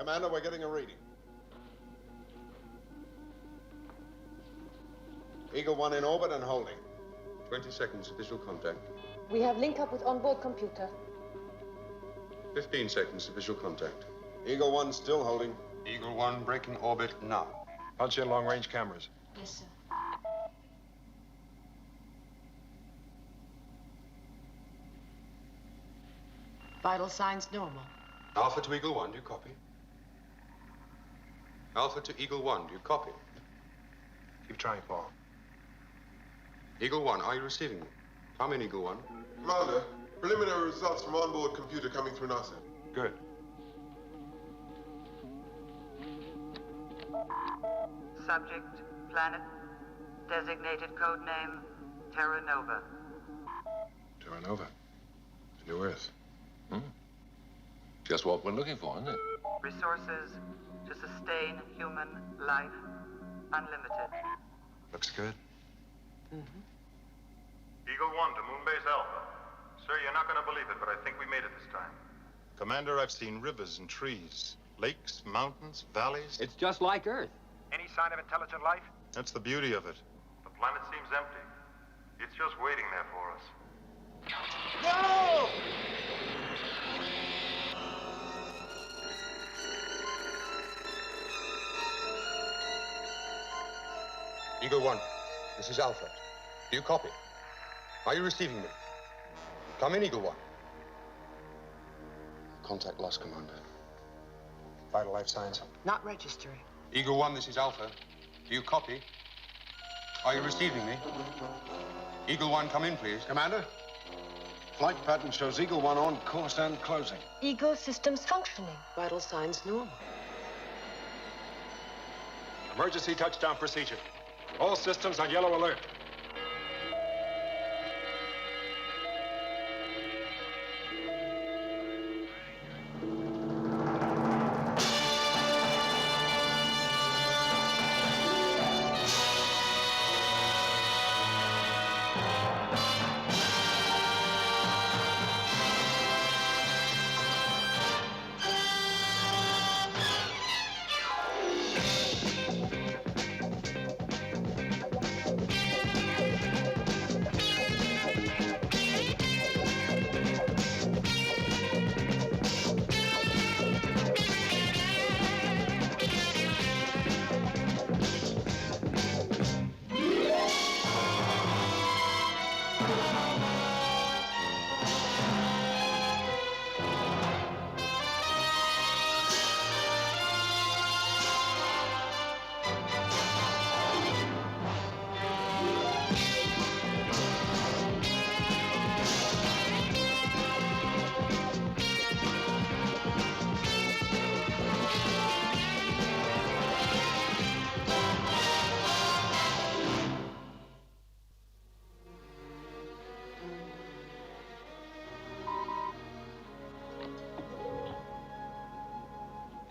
Commander, we're getting a reading. Eagle 1 in orbit and holding. 20 seconds of visual contact. We have link up with onboard computer. 15 seconds of visual contact. Eagle 1 still holding. Eagle 1 breaking orbit now. Punch in long-range cameras. Yes, sir. Vital signs normal. Alpha to Eagle 1, do you copy? Alpha to Eagle 1, do you copy? Keep trying, Paul. Eagle 1, are you receiving me? Come in, Eagle 1. Commander, preliminary results from onboard computer coming through NASA. Good. Subject, planet, designated code name, Terra Nova. Terra Nova. The new Earth. Just what we're looking for, isn't it? Resources to sustain human life, unlimited. Looks good. Eagle 1 to Moonbase Alpha. Sir, you're not going to believe it, but I think we made it this time. Commander, I've seen rivers and trees, lakes, mountains, valleys. It's just like Earth. Any sign of intelligent life? That's the beauty of it. The planet seems empty. It's just waiting there for us. No! Eagle 1, this is Alpha. Do you copy? Are you receiving me? Come in, Eagle 1. Contact lost, Commander. Vital life signs. Not registering. Eagle 1, this is Alpha. Do you copy? Are you receiving me? Eagle 1, come in, please. Commander, flight pattern shows Eagle 1 on course and closing. Eagle systems functioning. Vital signs normal. Emergency touchdown procedure. All systems on yellow alert.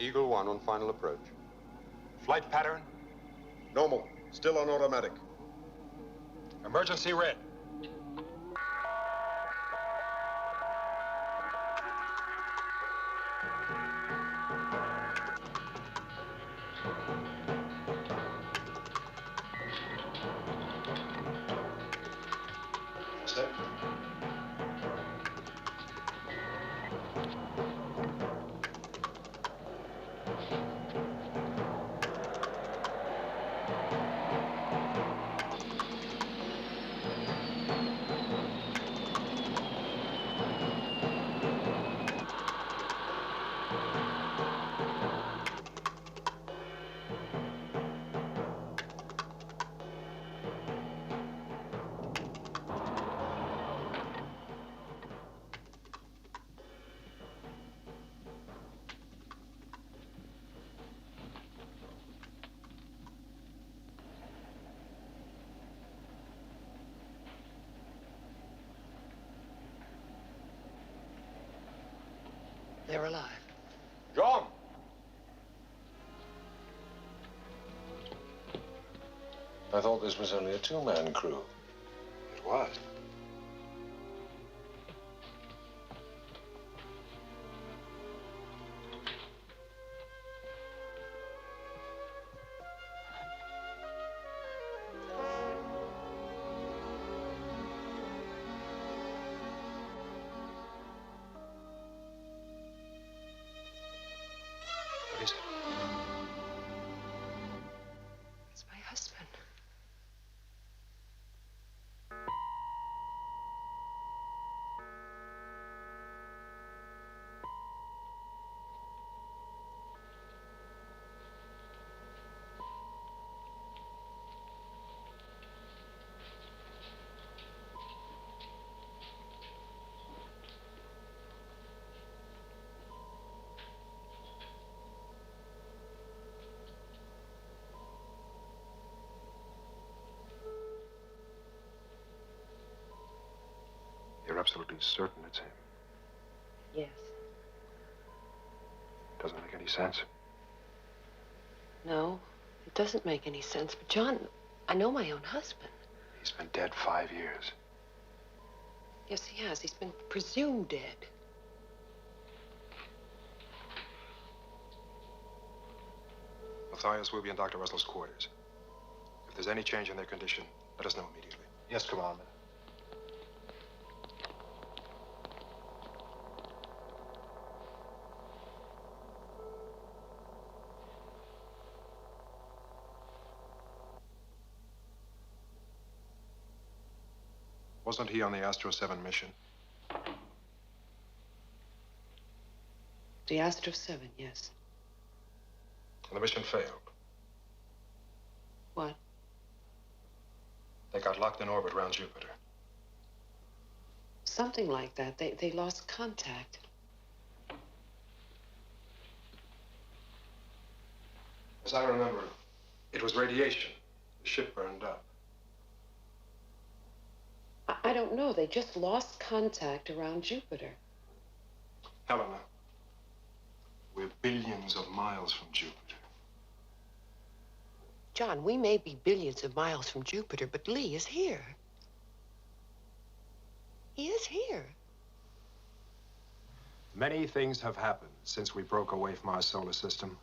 Eagle 1 on final approach. Flight pattern. Normal. Still on automatic. Emergency red. Set. They're alive. John! I thought this was only a two-man crew. It was. absolutely certain it's him? Yes. Doesn't make any sense. No, it doesn't make any sense. But, John, I know my own husband. He's been dead 5 years. Yes, he has. He's been presumed dead. Matthias will be in Dr. Russell's quarters. If there's any change in their condition, let us know immediately. Yes, Commander. Wasn't he on the Astro 7 mission? The Astro 7, yes. And the mission failed. What? They got locked in orbit around Jupiter. Something like that. They lost contact. As I remember, it was radiation. The ship burned up. I don't know. They just lost contact around Jupiter. Helena, we're billions of miles from Jupiter. John, we may be billions of miles from Jupiter, but Lee is here. He is here. Many things have happened since we broke away from our solar system.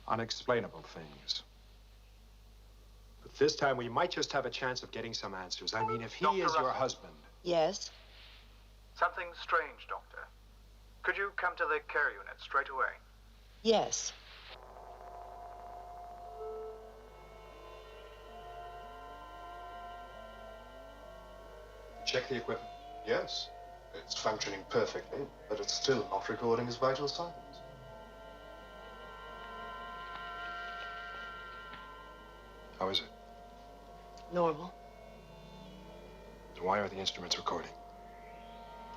Unexplainable things. But this time we might just have a chance of getting some answers. I mean, if he is your husband. Yes? Something strange, Doctor. Could you come to the care unit straight away? Yes. Check the equipment. Yes. It's functioning perfectly, but it's still not recording his vital signs. How is it? Normal. Why are the instruments recording?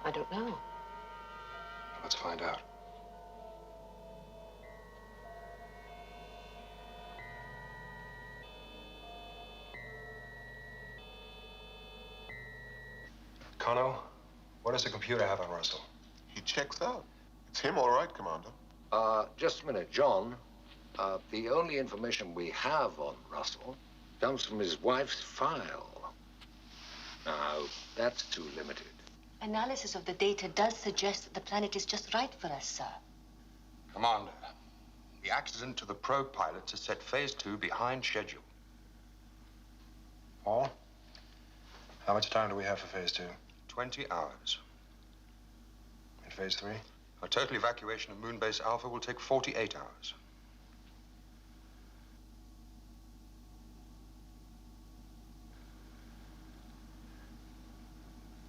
I don't know. Let's find out. Connell, what does the computer have on Russell? He checks out. It's him, all right, Commander. Just a minute, John. The only information we have on Russell comes from his wife's file. Now, that's too limited. Analysis of the data does suggest that the planet is just right for us, sir. Commander, the accident to the probe pilots has set Phase 2 behind schedule. Paul, how much time do we have for Phase 2? 20 hours. And Phase 3? A total evacuation of Moonbase Alpha will take 48 hours.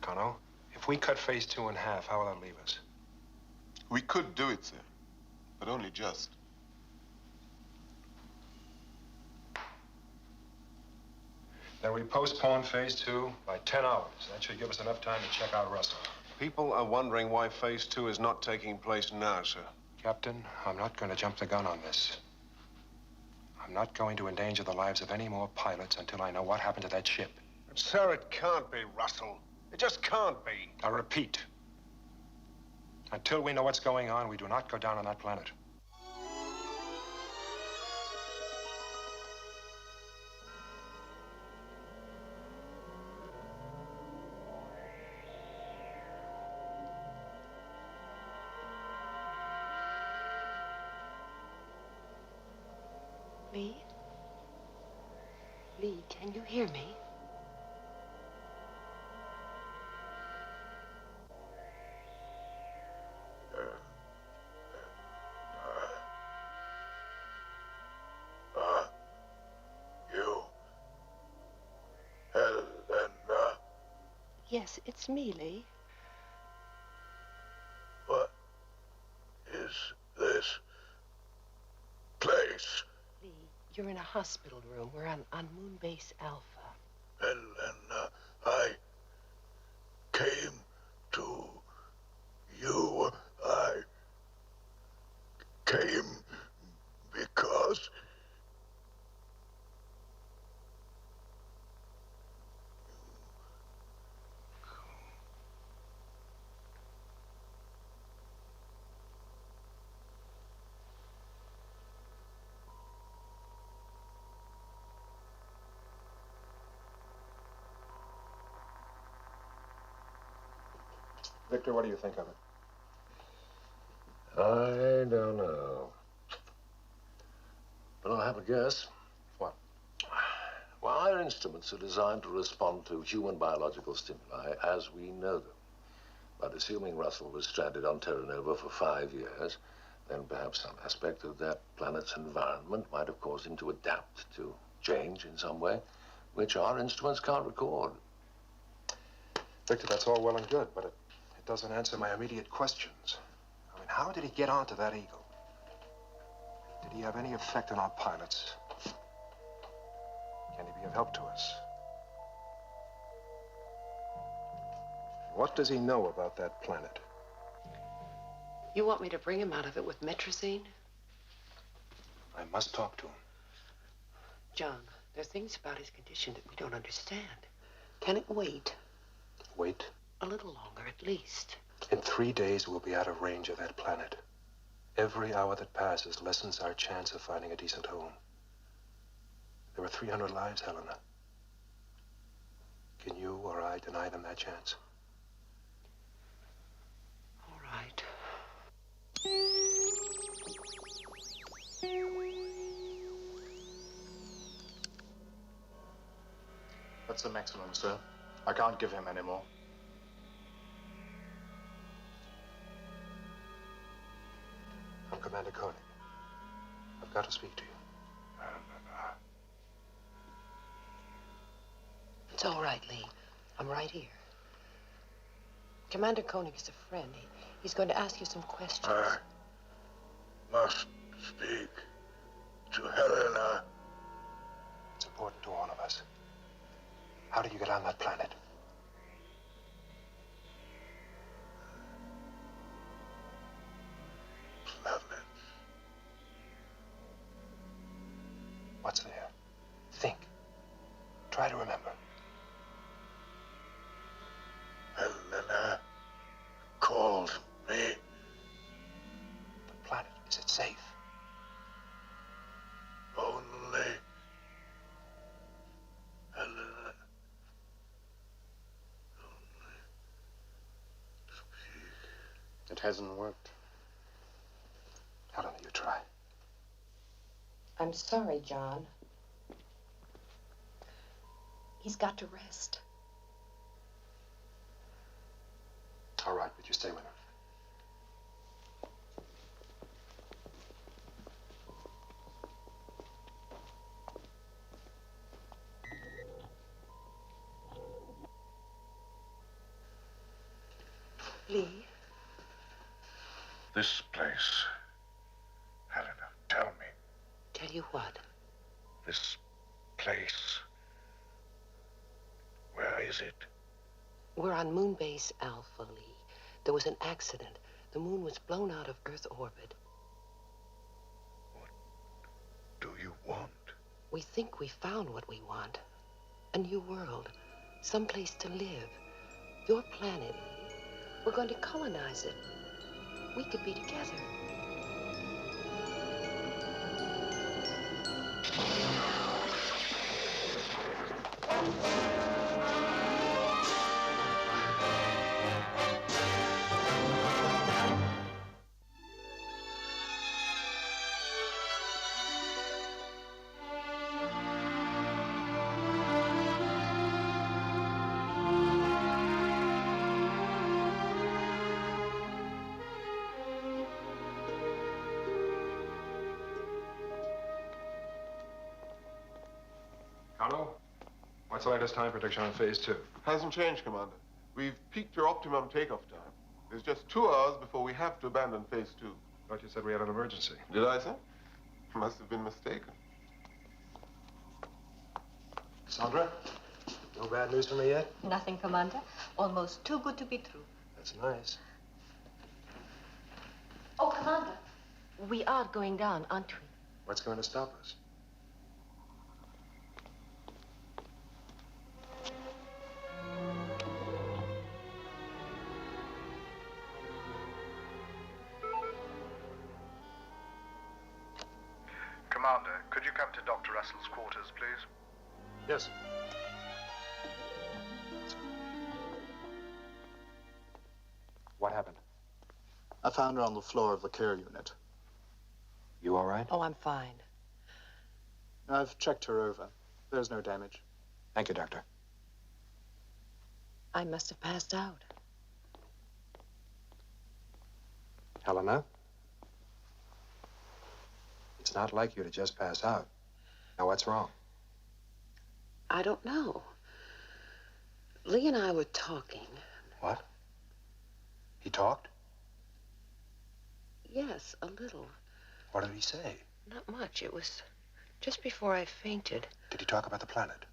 Connell, if we cut Phase 2 in half, how will that leave us? We could do it, sir, but only just. Then we postpone Phase 2 by 10 hours. That should give us enough time to check out Russell. People are wondering why Phase 2 is not taking place now, sir. Captain, I'm not going to jump the gun on this. I'm not going to endanger the lives of any more pilots until I know what happened to that ship. But, sir, it can't be Russell. It just can't be. I repeat, until we know what's going on, we do not go down on that planet. Lee? Lee, can you hear me? Yes, it's me, Lee. What is this place? Lee, you're in a hospital room. We're on Moonbase Alpha. Helena, I came to you. I came because Victor, what do you think of it? I don't know. But I have a guess. What? Well, our instruments are designed to respond to human biological stimuli as we know them. But assuming Russell was stranded on Terra Nova for 5 years, then perhaps some aspect of that planet's environment might have caused him to adapt, to change in some way, which our instruments can't record. Victor, that's all well and good, but it doesn't answer my immediate questions. I mean, how did he get onto that Eagle? Did he have any effect on our pilots? Can he be of help to us? What does he know about that planet? You want me to bring him out of it with Metrazine? I must talk to him. John, there are things about his condition that we don't understand. Can it wait? Wait. A little longer, at least. In 3 days, we'll be out of range of that planet. Every hour that passes lessens our chance of finding a decent home. There are 300 lives, Helena. Can you or I deny them that chance? All right. That's the maximum, sir. I can't give him any more. I'm Commander Koenig. I've got to speak to you. It's all right, Lee. I'm right here. Commander Koenig is a friend. He's going to ask you some questions. I must speak to Helena. It's important to all of us. How did you get on that planet? Planet. What's there? Think. Try to remember. Helena called me. The planet, is it safe? Only Helena. Only speak. It hasn't worked. Helena, you try. I'm sorry, John. He's got to rest. All right, but you stay with him. Lee? This place. Helena, tell me. Tell you what? This place. Where is it? We're on Moonbase Alpha, Lee. There was an accident. The moon was blown out of Earth orbit. What do you want? We think we found what we want. A new world. Someplace to live. Your planet. We're going to colonize it. We could be together. Carlo, what's the latest time prediction on phase 2? Hasn't changed, Commander. We've peaked your optimum takeoff time. There's just 2 hours before we have to abandon phase 2. Thought you said we had an emergency. Did I, sir? Must have been mistaken. Sandra, no bad news for me yet? Nothing, Commander. Almost too good to be true. That's nice. Oh, Commander, we are going down, aren't we? What's going to stop us? Commander, could you come to Dr. Russell's quarters, please? Yes. What happened? I found her on the floor of the care unit. You all right? Oh, I'm fine. I've checked her over. There's no damage. Thank you, Doctor. I must have passed out. Helena? It's not like you to just pass out. Now, what's wrong? I don't know. Lee and I were talking. What? He talked? Yes, a little. What did he say? Not much. It was just before I fainted. Did he talk about the planet?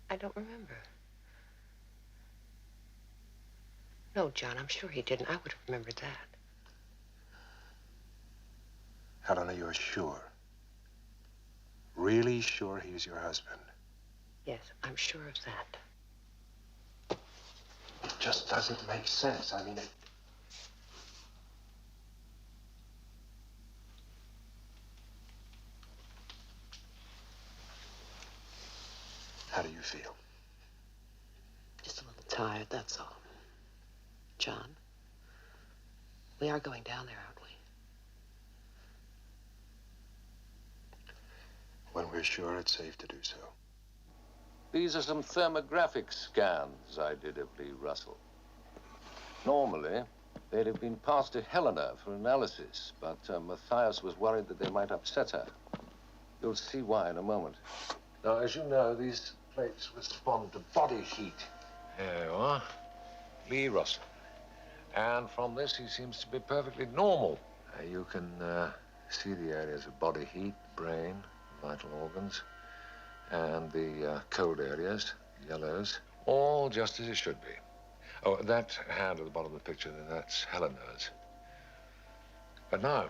I don't remember. No, John, I'm sure he didn't. I would have remembered that. Helena, you're sure? Really sure he's your husband? Yes, I'm sure of that. It just doesn't make sense. I mean, How do you feel? Just a little tired, that's all. John, we are going down there, aren't we? When we're sure it's safe to do so. These are some thermographic scans I did of Lee Russell. Normally, they'd have been passed to Helena for analysis, but Matthias was worried that they might upset her. You'll see why in a moment. Now, as you know, these plates respond to body heat. There you are. Lee Russell. And from this, he seems to be perfectly normal. You can see the areas of body heat, brain, vital organs, and the cold areas, yellows, all just as it should be. Oh, that hand at the bottom of the picture, that's Helena's. But now,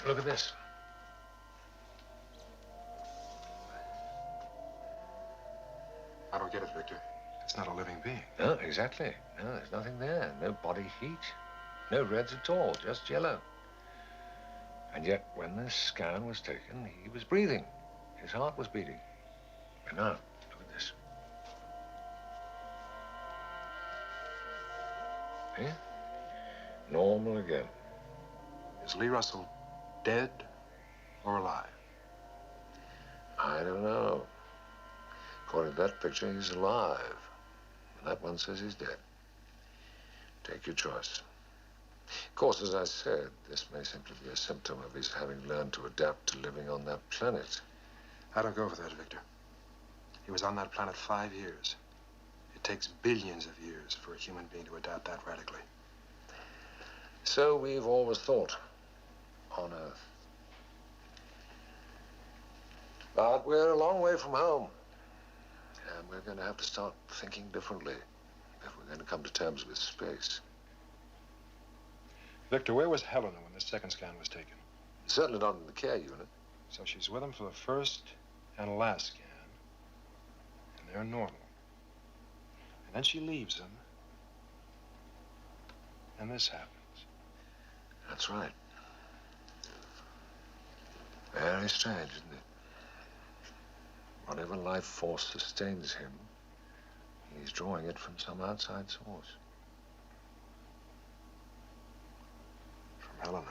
look at this. I don't get it, Victor. It's not a living being. No, exactly. No, there's nothing there. No body heat. No reds at all, just yellow. And yet, when this scan was taken, he was breathing. His heart was beating. And now, look at this. See? Normal again. Is Lee Russell dead or alive? I don't know. According to that picture, he's alive. And that one says he's dead. Take your choice. Of course, as I said, this may simply be a symptom of his having learned to adapt to living on that planet. I don't go for that, Victor. He was on that planet 5 years. It takes billions of years for a human being to adapt that radically. So we've always thought on Earth. But we're a long way from home. And we're going to have to start thinking differently if we're going to come to terms with space. Victor, where was Helena when this second scan was taken? Certainly not in the care unit. So she's with him for the first and last scan. And they're normal. And then she leaves him. And this happens. That's right. Very strange, isn't it? Whatever life force sustains him, he's drawing it from some outside source. From Helena.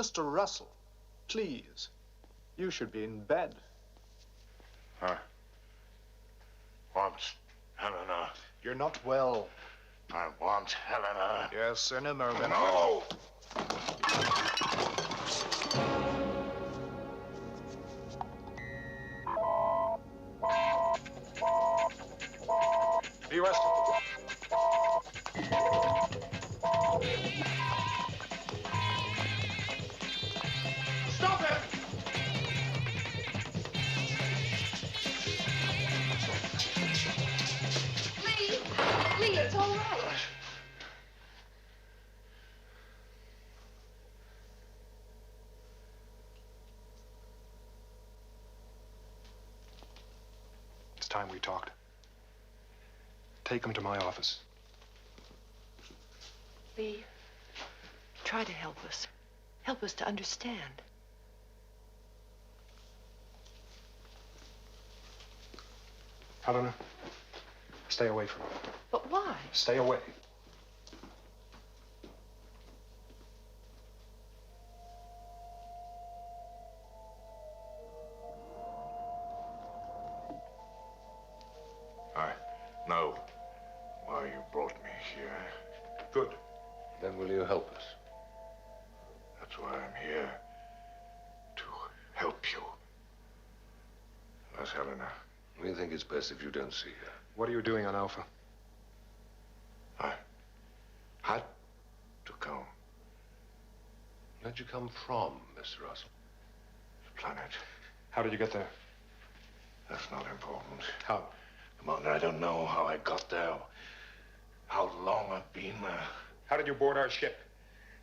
Mr. Russell, please. You should be in bed. I want Helena. You're not well. I want Helena. Yes, in a moment. No! Be arrested. Stop him! Lee! Lee, it's all right. It's time we talked. Take him to my office. Lee, try to help us. Help us to understand. Helena, stay away from him. But why? Stay away. I know why you brought me here. Good. Then will you help us? That's why I'm here. To help you. Where's Helena? We think it's best if you don't see her. What are you doing on Alpha? I had to come. Where'd you come from, Mr. Russell? The planet. How did you get there? That's not important. How? Commander, I don't know how I got there. How long I've been there. How did you board our ship?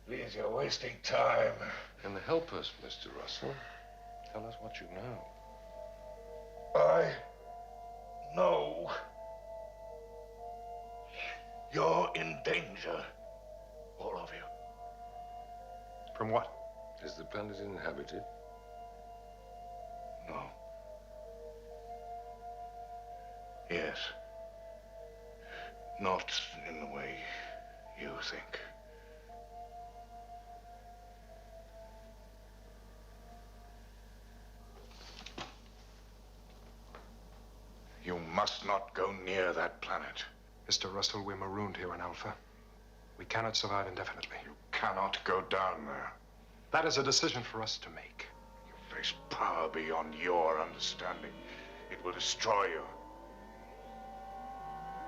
Please, you're wasting time. And help us, Mr. Russell. Tell us what you know. I know you're in danger. All of you. From what? Is the planet inhabited? No. Yes. Not in the way you think. You must not go near that planet. Mr. Russell, we're marooned here on Alpha. We cannot survive indefinitely. You cannot go down there. That is a decision for us to make. You face power beyond your understanding. It will destroy you.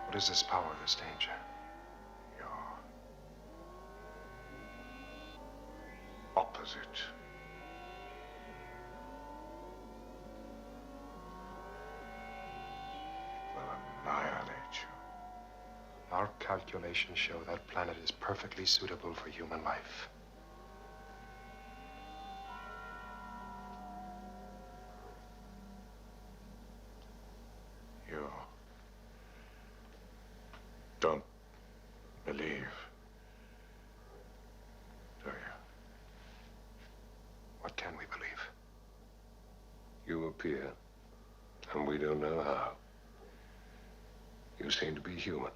What is this power, this danger? Your opposite. Will annihilate you. Our calculations show that planet is perfectly suitable for human life. You don't believe, do you? What can we believe? You appear, and we don't know how. You seem to be human.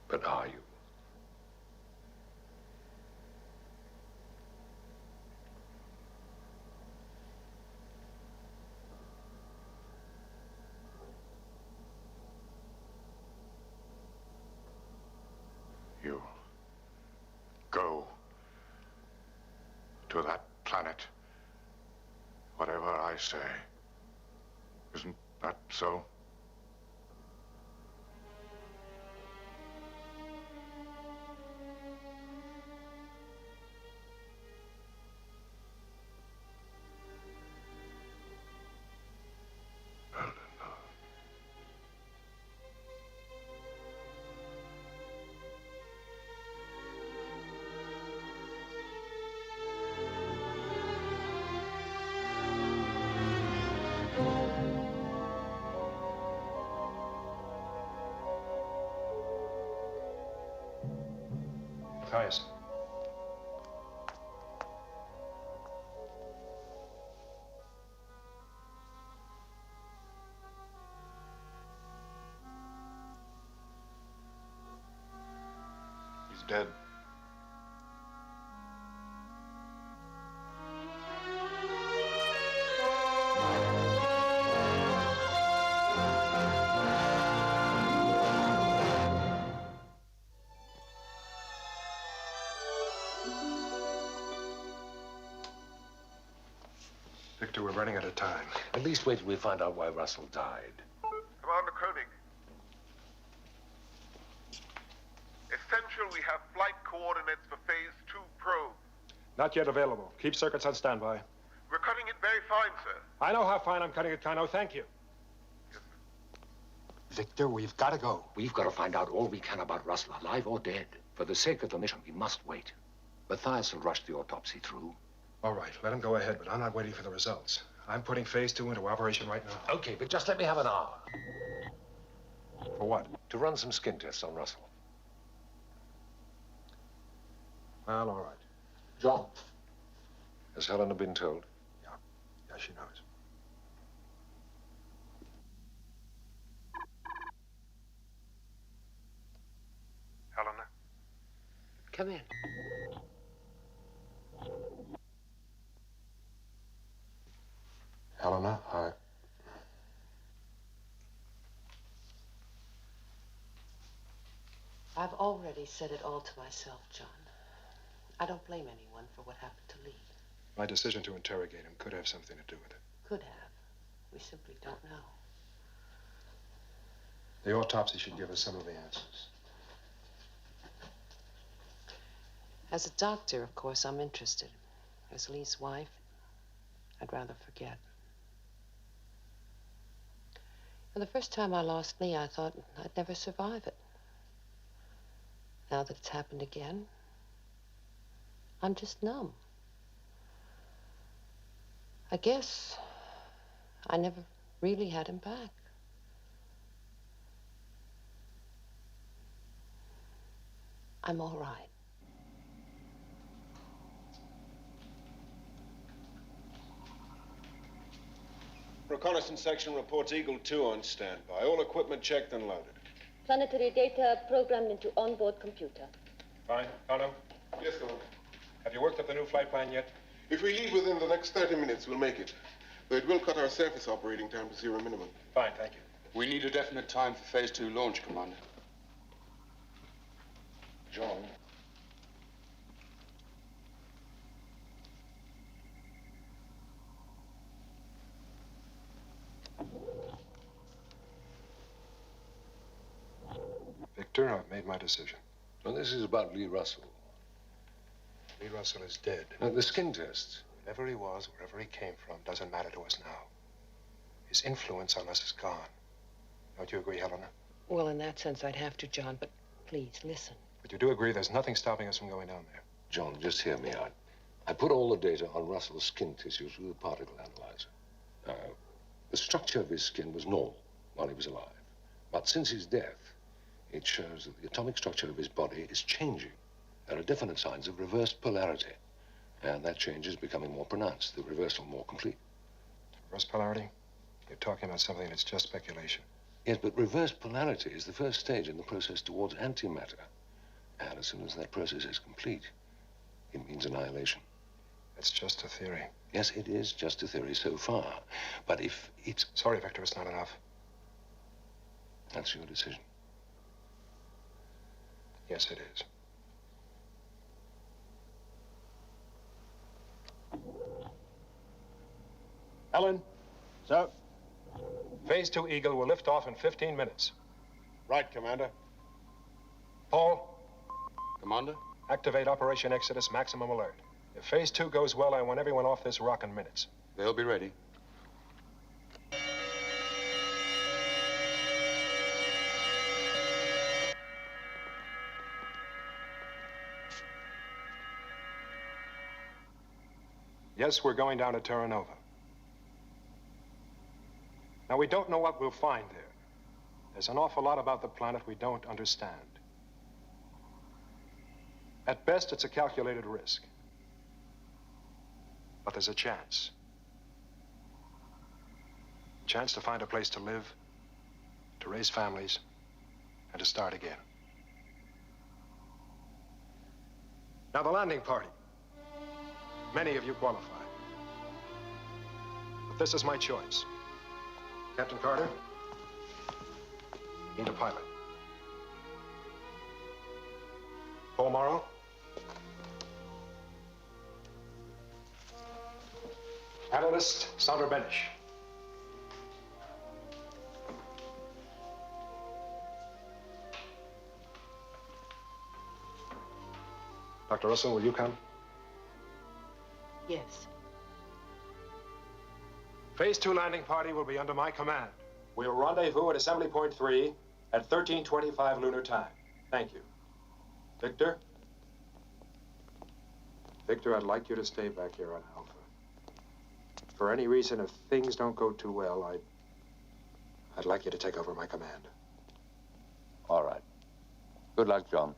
But are you? You go to that planet, whatever I say. Isn't that so? Matthias. He's dead. Victor, we're running out of time. At least wait till we find out why Russell died. Commander Koenig. Essential, we have flight coordinates for Phase 2 probe. Not yet available. Keep circuits on standby. We're cutting it very fine, sir. I know how fine I'm cutting it, Kano. Thank you. Victor, we've got to go. We've got to find out all we can about Russell, alive or dead. For the sake of the mission, we must wait. Matthias will rush the autopsy through. All right, let him go ahead, but I'm not waiting for the results. I'm putting Phase 2 into operation right now. Okay, but just let me have an hour. For what? To run some skin tests on Russell. Well, all right. John. Has Helena been told? Yeah, she knows. Helena? Come in. Helena, I've already said it all to myself, John. I don't blame anyone for what happened to Lee. my decision to interrogate him could have something to do with it. Could have. We simply don't know. The autopsy should give us some of the answers. As a doctor, of course, I'm interested. As Lee's wife, I'd rather forget. And the first time I lost Lee, I thought I'd never survive it. Now that it's happened again, I'm just numb. I guess I never really had him back. I'm all right. Reconnaissance section reports Eagle 2 on standby. All equipment checked and loaded. Planetary data programmed into onboard computer. Fine. Kano, Yes, Commander. have you worked up the new flight plan yet? If we leave within the next 30 minutes, we'll make it. Though it will cut our surface operating time to zero minimum. Fine, thank you. We need a definite time for Phase 2 launch, Commander. John. Victor, I've made my decision. Well, this is about Lee Russell. Lee Russell is dead. The skin tests. Wherever he was, wherever he came from, doesn't matter to us now. His influence on us is gone. Don't you agree, Helena? Well, in that sense, I'd have to, John, but please, listen. But you do agree there's nothing stopping us from going down there? John, just hear me out. I put all the data on Russell's skin tissues with a particle analyzer. The structure of his skin was normal while he was alive. But since his death, it shows that the atomic structure of his body is changing. There are definite signs of reversed polarity. And that change is becoming more pronounced, the reversal more complete. Reverse polarity? You're talking about something that's just speculation. Yes, but reverse polarity is the first stage in the process towards antimatter. And as soon as that process is complete, it means annihilation. It's just a theory. Yes, it is just a theory so far. But if it's... Sorry, Victor, it's not enough. That's your decision. Yes, it is. Ellen? Sir? Phase 2 Eagle will lift off in 15 minutes. Right, Commander. Paul? Commander? Activate Operation Exodus Maximum Alert. If Phase 2 goes well, I want everyone off this rock in minutes. They'll be ready. Yes, we're going down to Terra Nova. Now, we don't know what we'll find there. There's an awful lot about the planet we don't understand. At best, it's a calculated risk. But there's a chance. A chance to find a place to live, to raise families, and to start again. Now, the landing party. Many of you qualify. But this is my choice. Captain Carter, need a pilot. Paul Morrow, Analyst Sandra Benish. Dr. Russell, will you come? Yes. Phase 2 landing party will be under my command. We'll rendezvous at Assembly Point 3 at 13:25 lunar time. Thank you. Victor? Victor, I'd like you to stay back here on Alpha. For any reason, if things don't go too well, I'd like you to take over my command. All right. Good luck, John.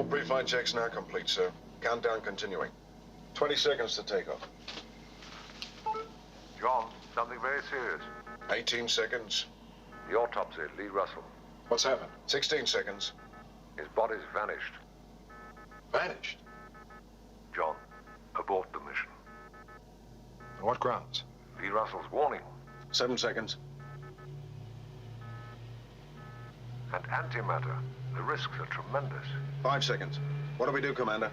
Pre-flight checks now complete, sir. Countdown continuing. 20 seconds to takeoff. John, something very serious. 18 seconds. The autopsy, Lee Russell. What's happened? 16 seconds. His body's vanished. Vanished? John, abort the mission. On what grounds? Lee Russell's warning. 7 seconds. And antimatter. The risks are tremendous. 5 seconds. What do we do, Commander?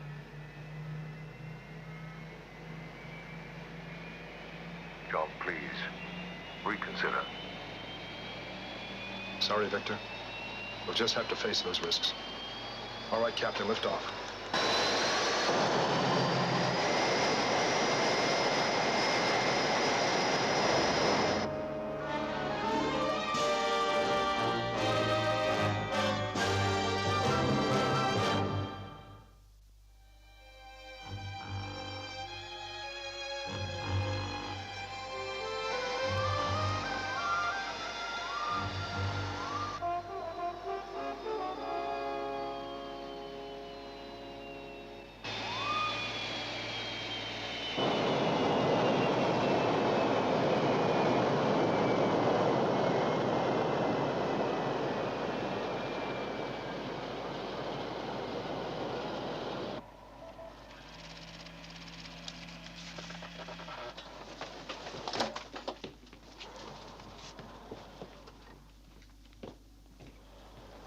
John, please, reconsider. Sorry, Victor. We'll just have to face those risks. All right, Captain, lift off.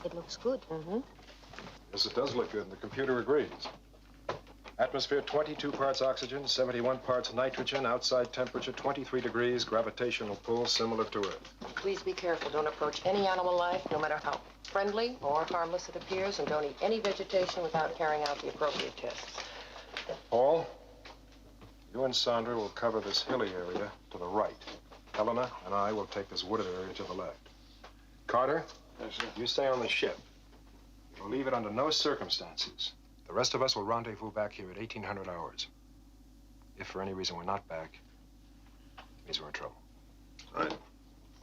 It looks good. Mm-hmm. Yes, it does look good, and the computer agrees. Atmosphere, 22 parts oxygen, 71 parts nitrogen, outside temperature, 23 degrees, gravitational pull similar to Earth. Please be careful. Don't approach any animal life, no matter how friendly or harmless it appears, and don't eat any vegetation without carrying out the appropriate tests. Paul, you and Sandra will cover this hilly area to the right. Helena and I will take this wooded area to the left. Carter, Yes, sir. you stay on the ship. You'll leave it under no circumstances. The rest of us will rendezvous back here at 1800 hours. If for any reason we're not back, it means we're in trouble. Right. As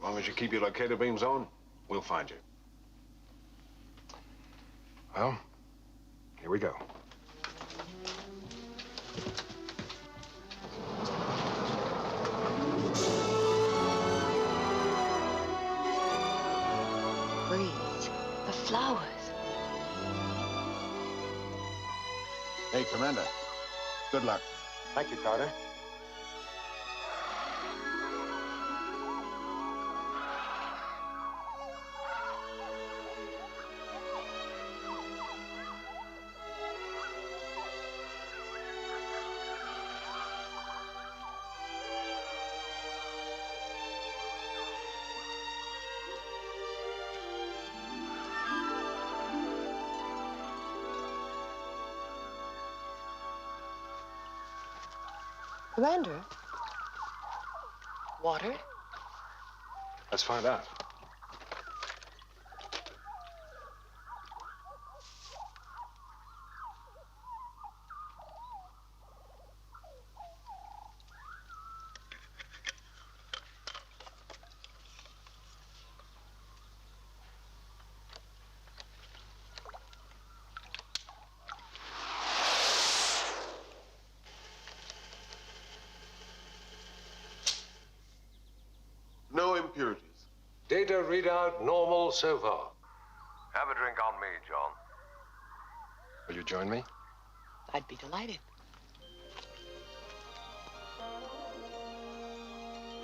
long as you keep your locator beams on, we'll find you. Well, here we go. Breeze. The flowers. Hey, Commander. Good luck. Thank you, Carter. Commander? Water? Let's find out. Data readout normal so far. Have a drink on me, John. Will you join me? I'd be delighted.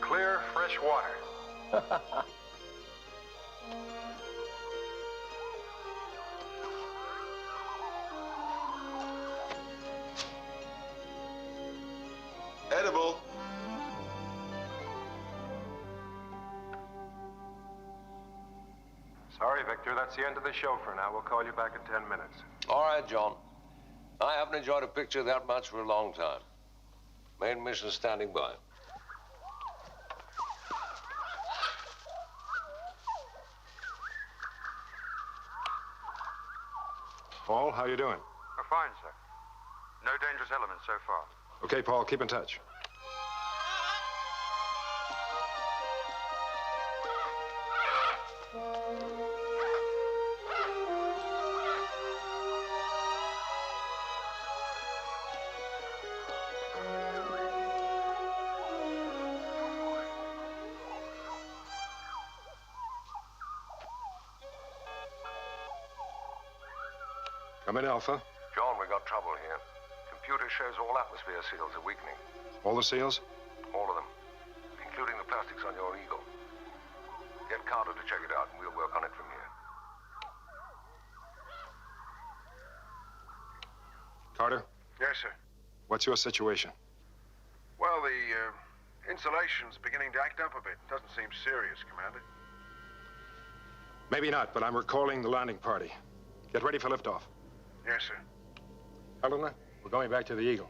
Clear, fresh water. Edible. Sorry, Victor. That's the end of the show for now. We'll call you back in 10 minutes. All right, John. I haven't enjoyed a picture that much for a long time. Main mission standing by. Paul, how you doing? We're fine, sir. No dangerous elements so far. Okay, Paul, keep in touch. Come in, Alpha. John, we got trouble here. Computer shows all atmosphere seals are weakening. All the seals? All of them. Including the plastics on your Eagle. Get Carter to check it out, and we'll work on it from here. Carter, Yes, sir. what's your situation? Well, the insulation's beginning to act up a bit. Doesn't seem serious, Commander. Maybe not, but I'm recalling the landing party. Get ready for liftoff. Yes, sir. Helena, we're going back to the Eagle.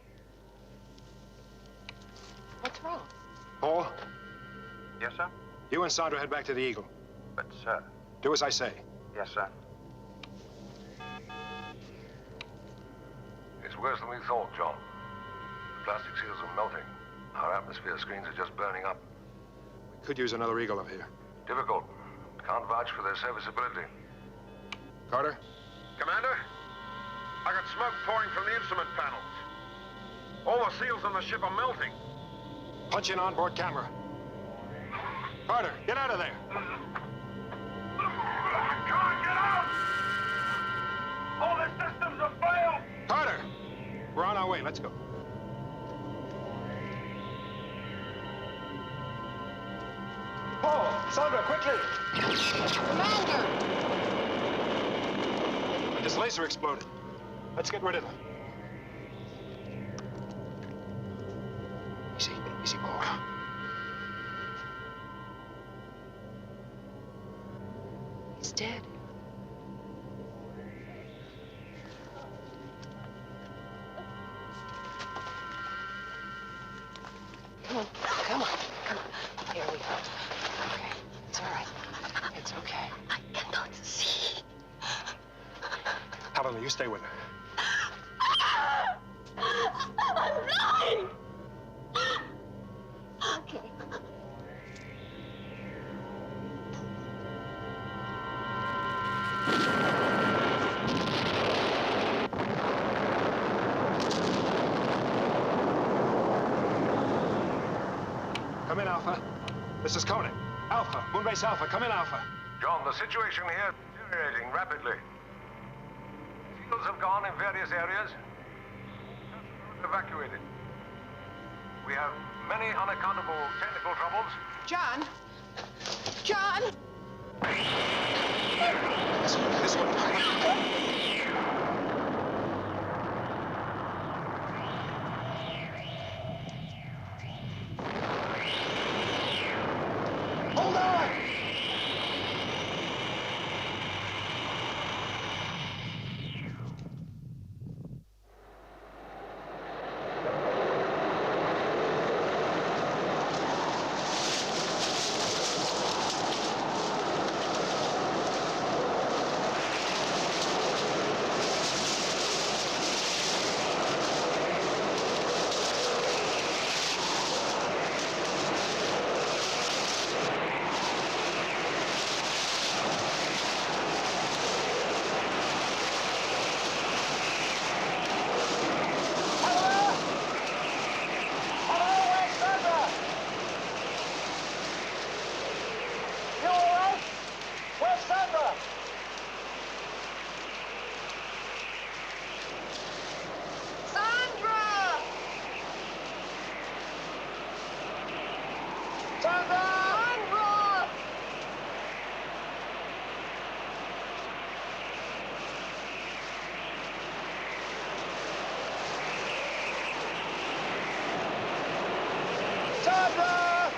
What's wrong? Paul, Yes, sir? you and Sandra head back to the Eagle. But, sir. Do as I say. Yes, sir. It's worse than we thought, John. The plastic seals are melting. Our atmosphere screens are just burning up. We could use another Eagle up here. Difficult. Can't vouch for their serviceability. Carter? Commander, I got smoke pouring from the instrument panels. All the seals on the ship are melting. Punch in onboard camera. Carter, get out of there. I can't get out! All the systems have failed! Carter! We're on our way. Let's go. Paul! Sandra, quickly! Commander! This laser exploded. Let's get rid of it. Easy, easy, Paul. He's dead. Come on, come on, come on. Here we go. Okay, it's all right. It's okay. I cannot see. Helena, you stay with her. I'm blind. Okay. Come in, Alpha. This is Koenig. Alpha, Moonbase Alpha, come in, Alpha. John, the situation here is deteriorating rapidly. Seals have gone in various areas. Evacuated. We have many unaccountable technical troubles. John! John! This one. Hold on! Commander!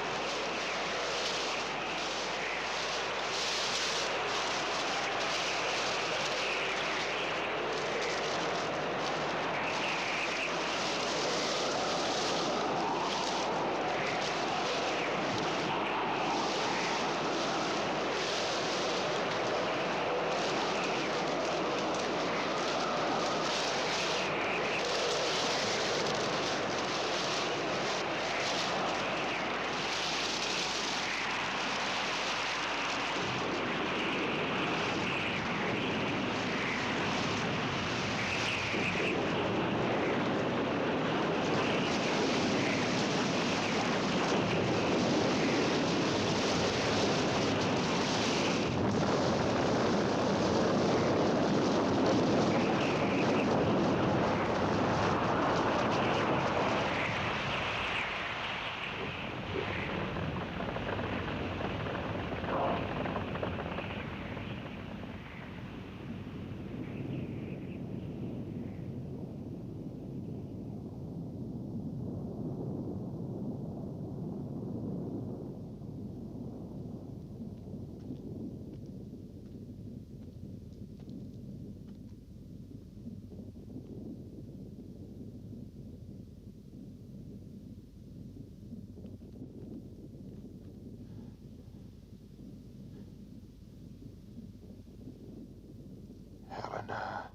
Helena.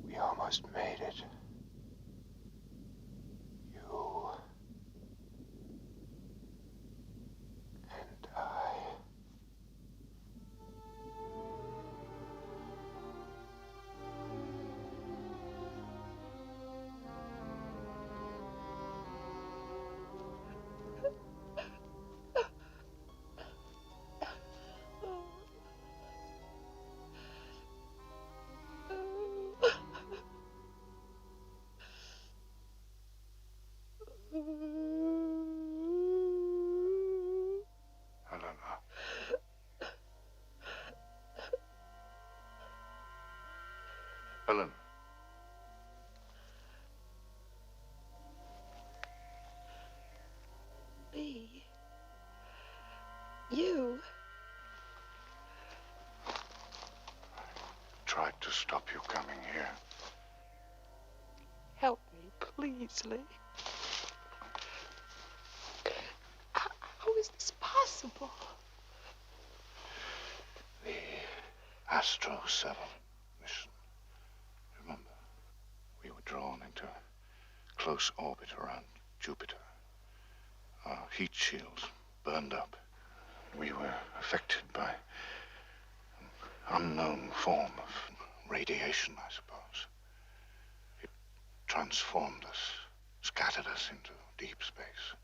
We almost made it. You and I. Helena. Helen. Lee. You. Tried to stop you coming here. Help me, please, Lee. How is this possible? The Astro 7 mission. Remember, we were drawn into close orbit around Jupiter. Our heat shields burned up. We were affected by an unknown form of radiation, I suppose. It transformed us, scattered us into deep space.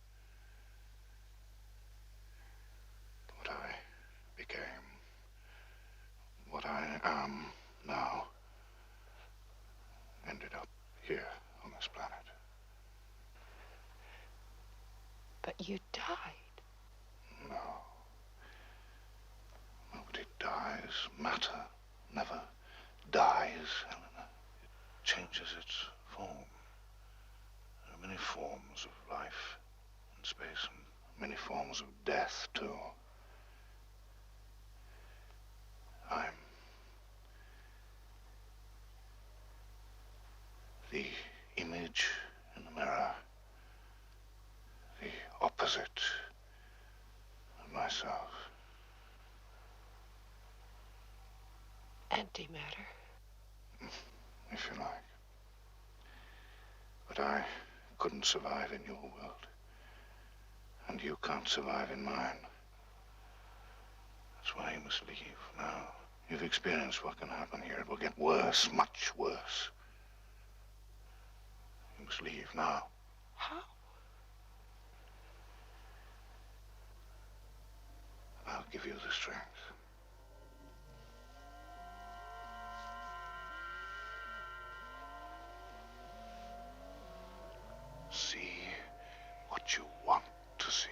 What I became, what I am now, ended up here on this planet. But you died. No. Nobody dies. Matter never dies, Helena. It changes its form. There are many forms of life in space and many forms of death, too. I'm the image in the mirror, the opposite of myself. Antimatter. If you like. But I couldn't survive in your world. And you can't survive in mine. That's why you must leave now. You've experienced what can happen here. It will get worse, much worse. You must leave now. How? I'll give you the strength. See what you want to see.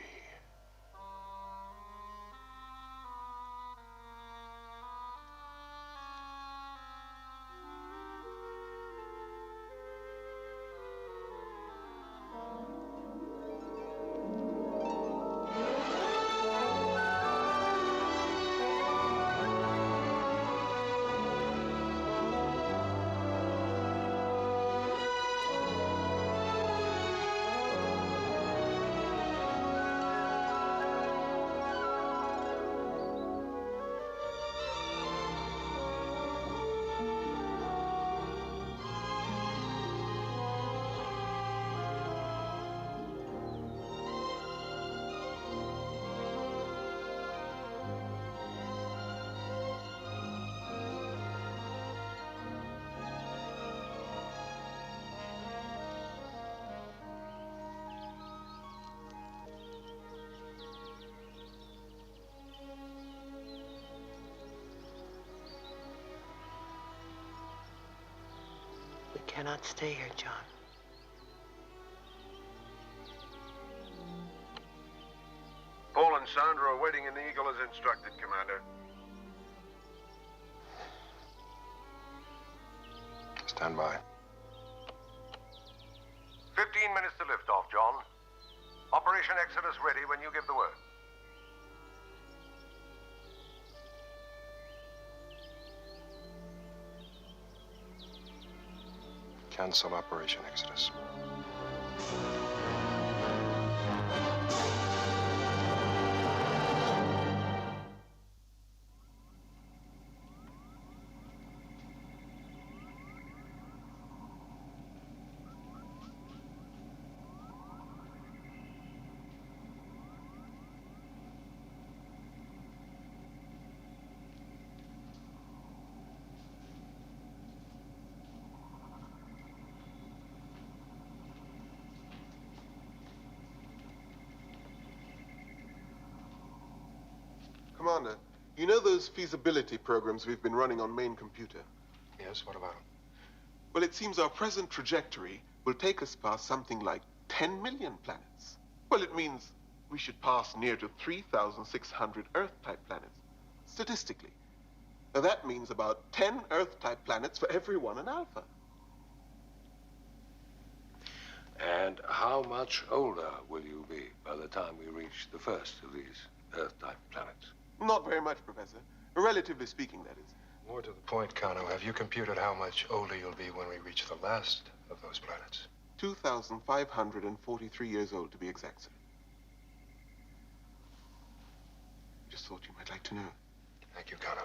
cannot stay here, John. Paul and Sandra are waiting in the Eagle as instructed, Commander. Stand by. 15 minutes to liftoff, John. Operation Exodus ready when you give the word. Cancel Operation Exodus. Commander, you know those feasibility programs we've been running on main computer? Yes, what about them? Well, it seems our present trajectory will take us past something like 10 million planets. Well, it means we should pass near to 3,600 Earth-type planets, statistically. Now, that means about 10 Earth-type planets for every one in Alpha. And how much older will you be by the time we reach the first of these Earth-type planets? Not very much, Professor. Relatively speaking, that is. More to the point, Kano, have you computed how much older you'll be when we reach the last of those planets? 2,543 years old, to be exact, sir. Just thought you might like to know. Thank you, Kano.